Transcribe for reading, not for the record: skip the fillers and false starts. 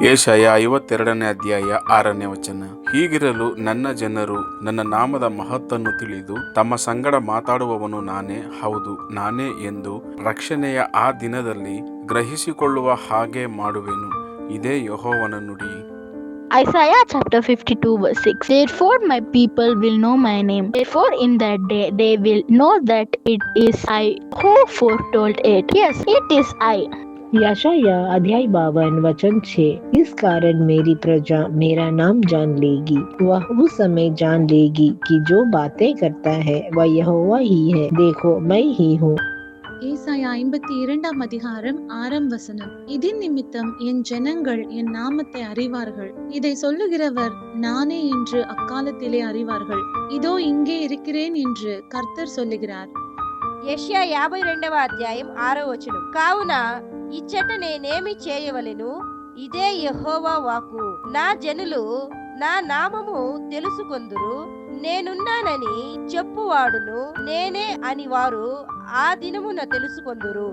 ಯೆಶಾಯ 52ನೇ ಅಧ್ಯಾಯ 6ನೇ ವಚನ. ಹೀಗಿರಲು ನನ್ನ ಜನರು ನನ್ನ ನಾಮದ ಮಹತ್ತನ್ನು ತಿಳಿದು ತಮ್ಮ ಸಂಗಡ ಮಾತಾಡುವವನು ನಾನೇ, ಹೌದು ನಾನೇ ಎಂದು ರಕ್ಷಣೆಯ ಆ ದಿನದಲ್ಲಿ ಗ್ರಹಿಸಿಕೊಳ್ಳುವ ಹಾಗೆ ಮಾಡುವೆನು. ಇದೇ ಯೆಹೋವನ ನುಡಿ. Isaiah chapter 52 verse 6. Therefore my people will know my name. Therefore in that day they will know that it is I who foretold it. Yes, it is I. यशाया अध्याय 52 वचन 6। इस कारण मेरी प्रजा मेरा नाम जान लेगी, वह उस समय जान लेगी कि जो बातें करता है वह यहोवा ही है। देखो मैं ही हूँ। ஏசாயா 52ஆம் அதிகாரம் 6ஆம் வசனம். இதின் நிமித்தம் என் ஜனங்கள் என் நாமத்தை அறிவார்கள், இதை சொல்லுகிறவர் நானே என்று அக்காலத்திலே அறிவார்கள். இதோ இங்கே இருக்கிறேன் என்று கர்த்தர் சொல்லுகிறார். యెషయా 52వ అధ్యాయం 6వ వచనం. కావున ఇచ్చట నేనేమి చేయవలెను, ఇదే యెహోవా వాక్కు. నా జనులు నా నామము తెలుసుకొందురు, నేనున్నానని చెప్పువాడును నేనే అని వారు ఆ దినమున తెలుసుకొందురు.